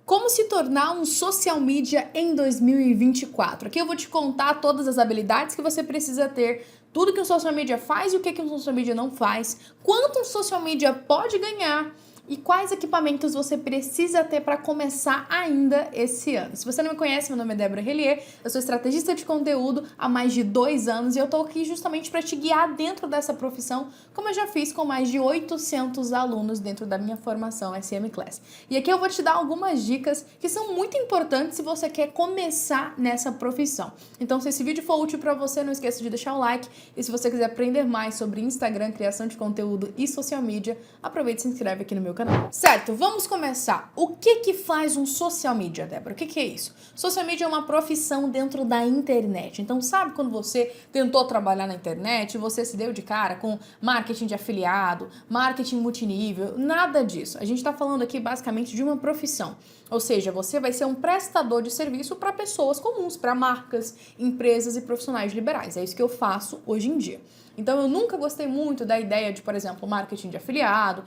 Como se tornar um social media em 2024? Aqui eu vou te contar todas as habilidades que você precisa ter, tudo que um social media faz e o que um social media não faz, quanto um social media pode ganhar e quais equipamentos você precisa ter para começar ainda esse ano. Se você não me conhece, meu nome é Débora Relier, eu sou estrategista de conteúdo há mais de 2 anos e eu tô aqui justamente para te guiar dentro dessa profissão, como eu já fiz com mais de 800 alunos dentro da minha formação SM Class. E aqui eu vou te dar algumas dicas que são muito importantes se você quer começar nessa profissão. Então, se esse vídeo for útil para você, não esqueça de deixar o like. E se você quiser aprender mais sobre Instagram, criação de conteúdo e social media, aproveite e se inscreve aqui no meu canal. Certo, vamos começar. O que faz um social media, Débora? O que é isso? Social media é uma profissão dentro da internet. Então, sabe quando você tentou trabalhar na internet e você se deu de cara com marketing de afiliado, marketing multinível? Nada disso. A gente está falando aqui basicamente de uma profissão. Ou seja, você vai ser um prestador de serviço para pessoas comuns, para marcas, empresas e profissionais liberais. É isso que eu faço hoje em dia. Então, eu nunca gostei muito da ideia de, por exemplo, marketing de afiliado,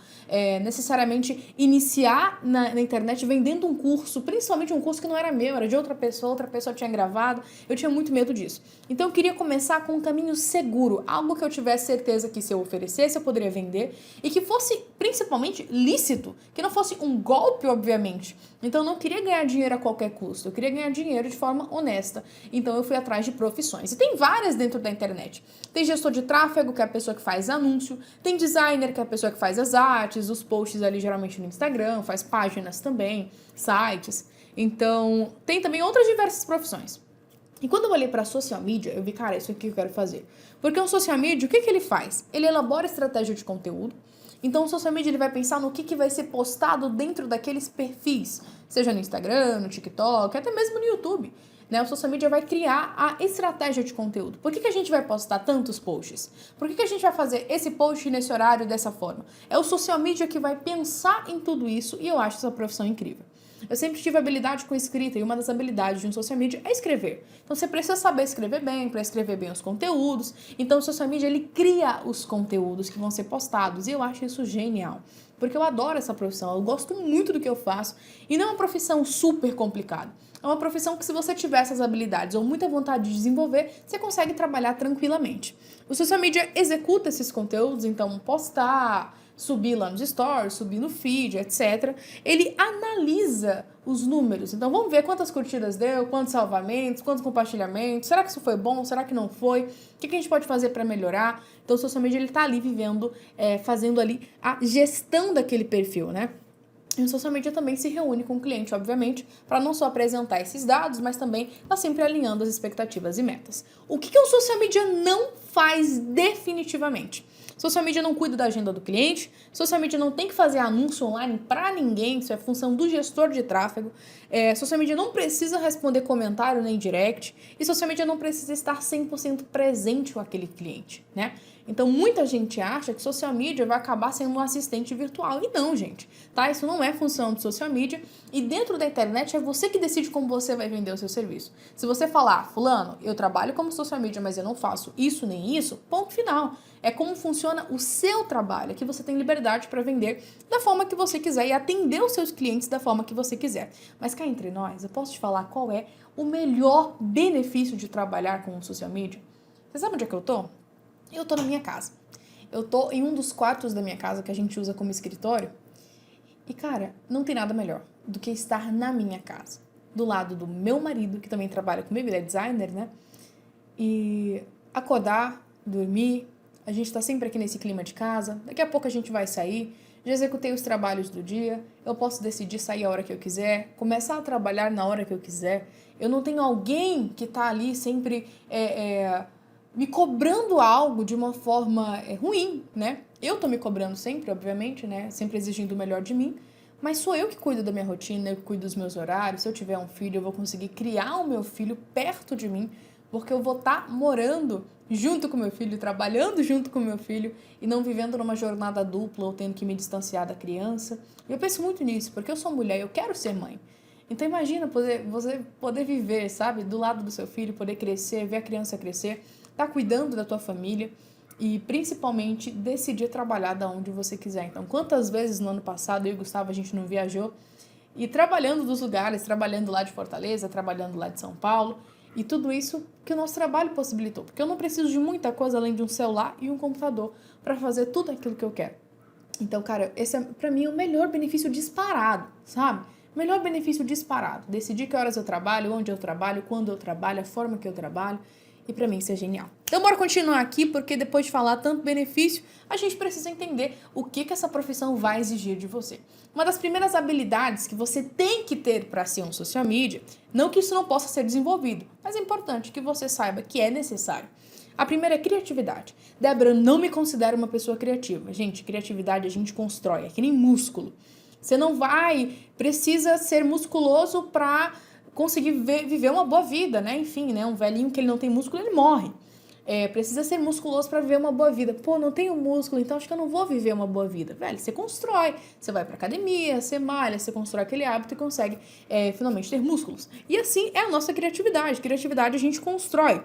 necessariamente iniciar na internet vendendo um curso, principalmente um curso que não era meu, era de outra pessoa tinha gravado. Eu tinha muito medo disso. Então, eu queria começar com um caminho seguro, algo que eu tivesse certeza que se eu oferecesse, eu poderia vender e que fosse, principalmente, lícito, que não fosse um golpe, obviamente. Então, eu não queria ganhar dinheiro a qualquer custo, eu queria ganhar dinheiro de forma honesta. Então, eu fui atrás de profissões. E tem várias dentro da internet. Tem gestor de tráfego, que é a pessoa que faz anúncio. Tem designer, que é a pessoa que faz as artes, os posts ali geralmente no Instagram, faz páginas também, sites. Então, tem também outras diversas profissões. E quando eu olhei para social media, eu vi, cara, isso aqui que eu quero fazer. Porque um social media, o que ele faz? Ele elabora estratégia de conteúdo. Então, o social media ele vai pensar no que vai ser postado dentro daqueles perfis, seja no Instagram, no TikTok, até mesmo no YouTube. Né? O social media vai criar a estratégia de conteúdo. Por que a gente vai postar tantos posts? Por que a gente vai fazer esse post nesse horário dessa forma? É o social media que vai pensar em tudo isso e eu acho essa profissão incrível. Eu sempre tive habilidade com escrita e uma das habilidades de um social media é escrever. Então você precisa saber escrever bem, para escrever bem os conteúdos. Então o social media ele cria os conteúdos que vão ser postados e eu acho isso genial. Porque eu adoro essa profissão, eu gosto muito do que eu faço e não é uma profissão super complicada. É uma profissão que se você tiver essas habilidades ou muita vontade de desenvolver, você consegue trabalhar tranquilamente. O social media executa esses conteúdos, então postar, subir lá nos stories, subir no feed, etc. Ele analisa os números. Então, vamos ver quantas curtidas deu, quantos salvamentos, quantos compartilhamentos. Será que isso foi bom? Será que não foi? O que a gente pode fazer para melhorar? Então, o social media, ele tá ali vivendo, fazendo ali a gestão daquele perfil, né? E o social media também se reúne com o cliente, obviamente, para não só apresentar esses dados, mas também tá sempre alinhando as expectativas e metas. O que o social media não faz definitivamente? Social media não cuida da agenda do cliente, social media não tem que fazer anúncio online para ninguém, isso é função do gestor de tráfego. Social media não precisa responder comentário nem direct, e social media não precisa estar 100% presente com aquele cliente, né? Então, muita gente acha que social media vai acabar sendo um assistente virtual. E não, gente, tá? Isso não é função de social media. E dentro da internet é você que decide como você vai vender o seu serviço. Se você falar, fulano, eu trabalho como social media, mas eu não faço isso nem isso, ponto final. É como funciona o seu trabalho. Aqui você tem liberdade para vender da forma que você quiser e atender os seus clientes da forma que você quiser. Mas cá entre nós, eu posso te falar qual é o melhor benefício de trabalhar com o social media? Você sabe onde é que eu tô? Eu tô na minha casa. Eu tô em um dos quartos da minha casa que a gente usa como escritório. E, cara, não tem nada melhor do que estar na minha casa. Do lado do meu marido, que também trabalha comigo, ele é designer, né? E acordar, dormir. A gente tá sempre aqui nesse clima de casa. Daqui a pouco a gente vai sair. Já executei os trabalhos do dia. Eu posso decidir sair a hora que eu quiser. Começar a trabalhar na hora que eu quiser. Eu não tenho alguém que tá ali sempre... me cobrando algo de uma forma ruim, né? Eu tô me cobrando sempre, obviamente, né? Sempre exigindo o melhor de mim, mas sou eu que cuido da minha rotina, eu que cuido dos meus horários. Se eu tiver um filho, eu vou conseguir criar o meu filho perto de mim, porque eu vou estar morando junto com meu filho, trabalhando junto com meu filho e não vivendo numa jornada dupla ou tendo que me distanciar da criança. E eu penso muito nisso, porque eu sou mulher, eu quero ser mãe. Então imagina você poder viver, sabe, do lado do seu filho, poder crescer, ver a criança crescer, tá cuidando da tua família e principalmente decidir trabalhar da onde você quiser. Então, quantas vezes no ano passado eu e o Gustavo a gente não viajou e trabalhando dos lugares, trabalhando lá de Fortaleza, trabalhando lá de São Paulo, e tudo isso que o nosso trabalho possibilitou, porque eu não preciso de muita coisa além de um celular e um computador para fazer tudo aquilo que eu quero. Então, cara, esse é pra mim o melhor benefício disparado, sabe? O melhor benefício disparado. Decidir que horas eu trabalho, onde eu trabalho, quando eu trabalho, a forma que eu trabalho. E pra mim isso é genial. Então bora continuar aqui, porque depois de falar tanto benefício, a gente precisa entender o que essa profissão vai exigir de você. Uma das primeiras habilidades que você tem que ter para ser um social media, não que isso não possa ser desenvolvido, mas é importante que você saiba que é necessário. A primeira é criatividade. Débora, eu não me considero uma pessoa criativa. Gente, criatividade a gente constrói, é que nem músculo. Você não precisa ser musculoso para conseguir viver uma boa vida, né? Enfim, né? Um velhinho que ele não tem músculo, ele morre. Precisa ser musculoso para viver uma boa vida. Pô, não tenho músculo, então acho que eu não vou viver uma boa vida. Velho, você constrói. Você vai pra academia, você malha, você constrói aquele hábito e consegue finalmente ter músculos. E assim é a nossa criatividade. Criatividade a gente constrói.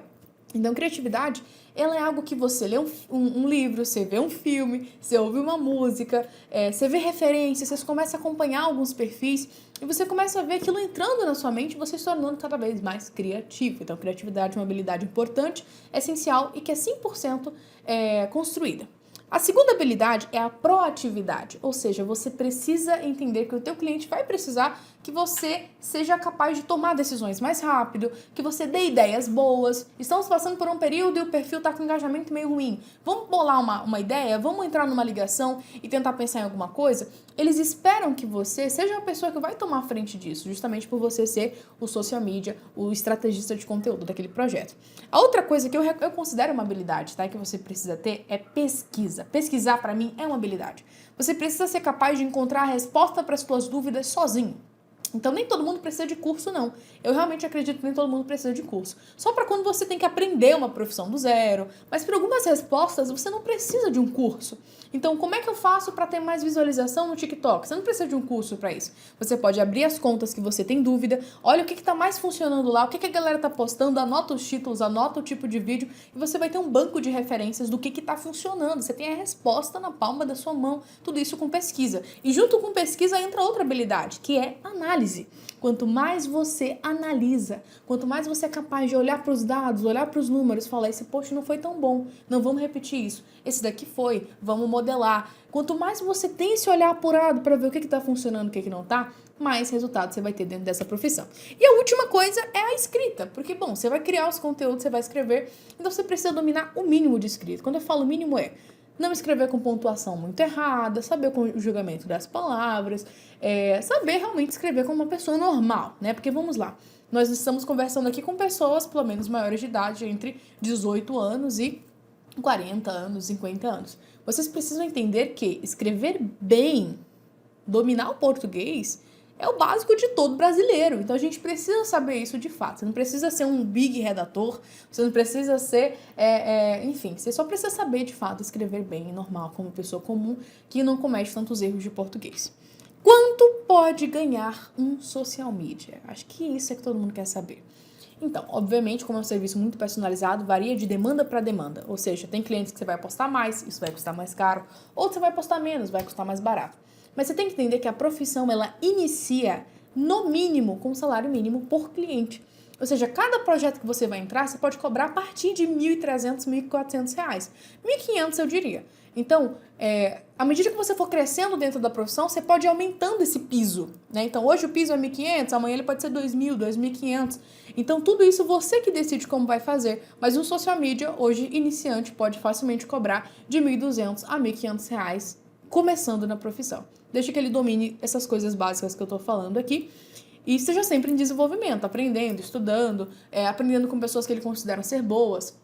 Então, criatividade, ela é algo que você lê um livro, você vê um filme, você ouve uma música, você vê referências, você começa a acompanhar alguns perfis e você começa a ver aquilo entrando na sua mente e você se tornando cada vez mais criativo. Então, criatividade é uma habilidade importante, essencial e que é 100% construída. A segunda habilidade é a proatividade, ou seja, você precisa entender que o teu cliente vai precisar que você seja capaz de tomar decisões mais rápido, que você dê ideias boas. Estamos passando por um período e o perfil está com engajamento meio ruim. Vamos bolar uma ideia? Vamos entrar numa ligação e tentar pensar em alguma coisa? Eles esperam que você seja a pessoa que vai tomar a frente disso, justamente por você ser o social media, o estrategista de conteúdo daquele projeto. A outra coisa que eu considero uma habilidade, tá, que você precisa ter é pesquisa. Pesquisar, para mim, é uma habilidade. Você precisa ser capaz de encontrar a resposta para as suas dúvidas sozinho. Então, nem todo mundo precisa de curso, não. Eu realmente acredito que nem todo mundo precisa de curso. Só para quando você tem que aprender uma profissão do zero. Mas para algumas respostas, você não precisa de um curso. Então, como é que eu faço para ter mais visualização no TikTok? Você não precisa de um curso para isso. Você pode abrir as contas que você tem dúvida, olha o que está mais funcionando lá, o que a galera está postando, anota os títulos, anota o tipo de vídeo e você vai ter um banco de referências do que está funcionando. Você tem a resposta na palma da sua mão. Tudo isso com pesquisa. E junto com pesquisa entra outra habilidade, que é análise. Quanto mais você analisa, quanto mais você é capaz de olhar para os dados, olhar para os números, falar, esse post não foi tão bom, não vamos repetir isso. Esse daqui foi, vamos modelar. Quanto mais você tem esse olhar apurado para ver o que está funcionando e o que não está, mais resultado você vai ter dentro dessa profissão. E a última coisa é a escrita, porque, bom, você vai criar os conteúdos, você vai escrever, então você precisa dominar o mínimo de escrita. Quando eu falo mínimo não escrever com pontuação muito errada, saber o conjugamento das palavras, saber realmente escrever como uma pessoa normal, né? Porque vamos lá, nós estamos conversando aqui com pessoas, pelo menos maiores de idade, entre 18 anos e 40 anos, 50 anos. Vocês precisam entender que escrever bem, dominar o português, é o básico de todo brasileiro. Então a gente precisa saber isso de fato. Você não precisa ser um big redator, você não precisa ser, enfim, você só precisa saber de fato escrever bem, normal, como pessoa comum, que não comete tantos erros de português. Quanto pode ganhar um social media? Acho que isso é que todo mundo quer saber. Então, obviamente, como é um serviço muito personalizado, varia de demanda para demanda. Ou seja, tem clientes que você vai postar mais, isso vai custar mais caro, ou você vai postar menos, vai custar mais barato. Mas você tem que entender que a profissão, ela inicia, no mínimo, com um salário mínimo por cliente. Ou seja, cada projeto que você vai entrar, você pode cobrar a partir de R$ 1.300, R$ 1.400. R$ 1.500, eu diria. Então, à medida que você for crescendo dentro da profissão, você pode ir aumentando esse piso, né? Então, hoje o piso é 1.500, amanhã ele pode ser 2.000, 2.500. Então, tudo isso você que decide como vai fazer. Mas um social media, hoje, iniciante, pode facilmente cobrar de R$ 1.200 a R$ 1.500, começando na profissão. Deixa que ele domine essas coisas básicas que eu tô falando aqui. E esteja sempre em desenvolvimento, aprendendo, estudando, aprendendo com pessoas que ele considera ser boas,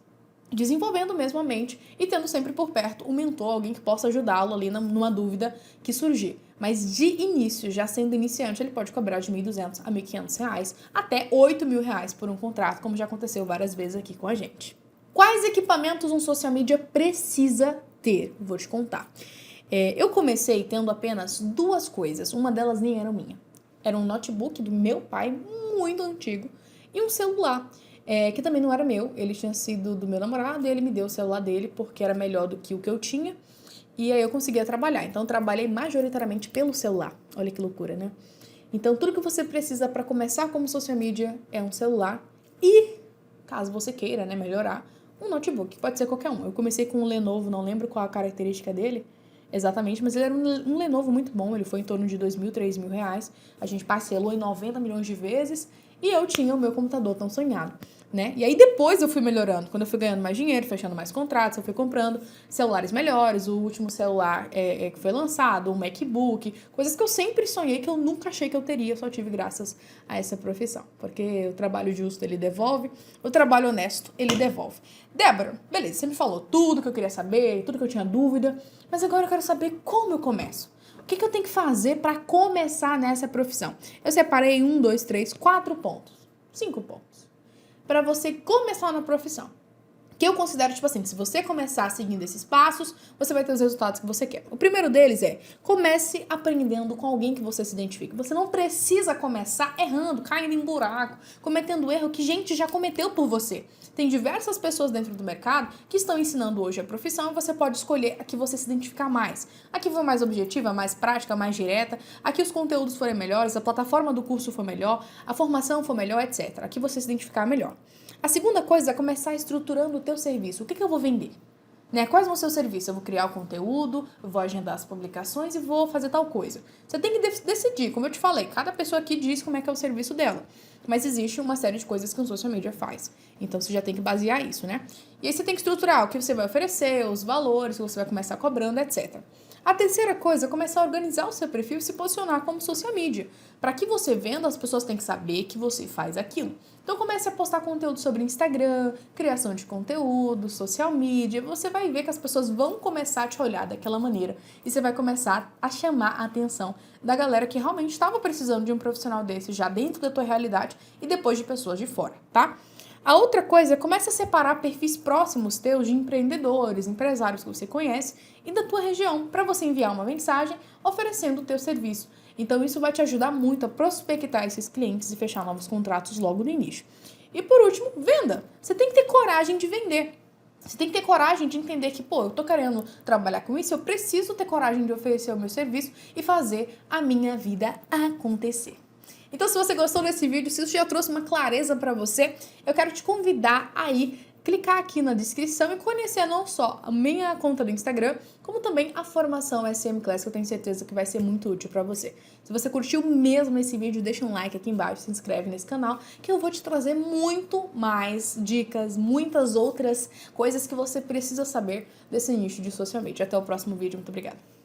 desenvolvendo mesmo a mente e tendo sempre por perto um mentor, alguém que possa ajudá-lo ali numa dúvida que surgir. Mas de início, já sendo iniciante, ele pode cobrar de R$ 1.200 a R$ 1.500, até R$ 8.000 por um contrato, como já aconteceu várias vezes aqui com a gente. Quais equipamentos um social media precisa ter? Vou te contar. Eu comecei tendo apenas 2 coisas, uma delas nem era minha. Era um notebook do meu pai, muito antigo, e um celular, que também não era meu. Ele tinha sido do meu namorado e ele me deu o celular dele porque era melhor do que o que eu tinha. E aí eu conseguia trabalhar. Então eu trabalhei majoritariamente pelo celular. Olha que loucura, né? Então, tudo que você precisa para começar como social media é um celular e, caso você queira, né, melhorar, um notebook. Pode ser qualquer um. Eu comecei com um Lenovo, não lembro qual a característica dele exatamente, mas ele era um Lenovo muito bom. Ele foi em torno de 2.000, 3.000 reais. A gente parcelou em 90 milhões de vezes e eu tinha o meu computador tão sonhado, né? E aí depois eu fui melhorando. Quando eu fui ganhando mais dinheiro, fechando mais contratos, eu fui comprando celulares melhores. O último celular que foi lançado, um MacBook, coisas que eu sempre sonhei, que eu nunca achei que eu teria, só tive graças a essa profissão. Porque o trabalho justo, ele devolve, o trabalho honesto, ele devolve. Débora, beleza, você me falou tudo que eu queria saber, tudo que eu tinha dúvida, mas agora eu quero saber como eu começo. O que eu tenho que fazer para começar nessa profissão? Eu separei 1, 2, 3, 4 pontos, 5 pontos, para você começar na profissão. Que eu considero, tipo assim, que se você começar seguindo esses passos, você vai ter os resultados que você quer. O primeiro deles é, comece aprendendo com alguém que você se identifique. Você não precisa começar errando, caindo em buraco, cometendo erro que gente já cometeu por você. Tem diversas pessoas dentro do mercado que estão ensinando hoje a profissão e você pode escolher a que você se identificar mais. A que for mais objetiva, mais prática, mais direta, a que os conteúdos forem melhores, a plataforma do curso for melhor, a formação for melhor, etc. A que você se identificar melhor. A segunda coisa é começar estruturando o teu serviço. O que eu vou vender? Né? Quais vão ser os serviços? Eu vou criar o conteúdo, eu vou agendar as publicações e vou fazer tal coisa. Você tem que decidir, como eu te falei, cada pessoa aqui diz como é que é o serviço dela. Mas existe uma série de coisas que o social media faz. Então você já tem que basear isso, né? E aí você tem que estruturar o que você vai oferecer, os valores que você vai começar cobrando, etc. A terceira coisa é começar a organizar o seu perfil e se posicionar como social media. Para que você venda, as pessoas têm que saber que você faz aquilo. Então comece a postar conteúdo sobre Instagram, criação de conteúdo, social media. Você vai ver que as pessoas vão começar a te olhar daquela maneira. E você vai começar a chamar a atenção da galera que realmente estava precisando de um profissional desse já dentro da tua realidade e depois de pessoas de fora, tá? A outra coisa é comece a separar perfis próximos teus de empreendedores, empresários que você conhece e da tua região para você enviar uma mensagem oferecendo o teu serviço. Então isso vai te ajudar muito a prospectar esses clientes e fechar novos contratos logo no início. E por último, venda. Você tem que ter coragem de vender. Você tem que ter coragem de entender que, eu tô querendo trabalhar com isso, eu preciso ter coragem de oferecer o meu serviço e fazer a minha vida acontecer. Então, se você gostou desse vídeo, se isso já trouxe uma clareza para você, eu quero te convidar a clicar aqui na descrição e conhecer não só a minha conta do Instagram, como também a formação SM Class, que eu tenho certeza que vai ser muito útil para você. Se você curtiu mesmo esse vídeo, deixa um like aqui embaixo, se inscreve nesse canal, que eu vou te trazer muito mais dicas, muitas outras coisas que você precisa saber desse nicho de social media. Até o próximo vídeo, muito obrigada.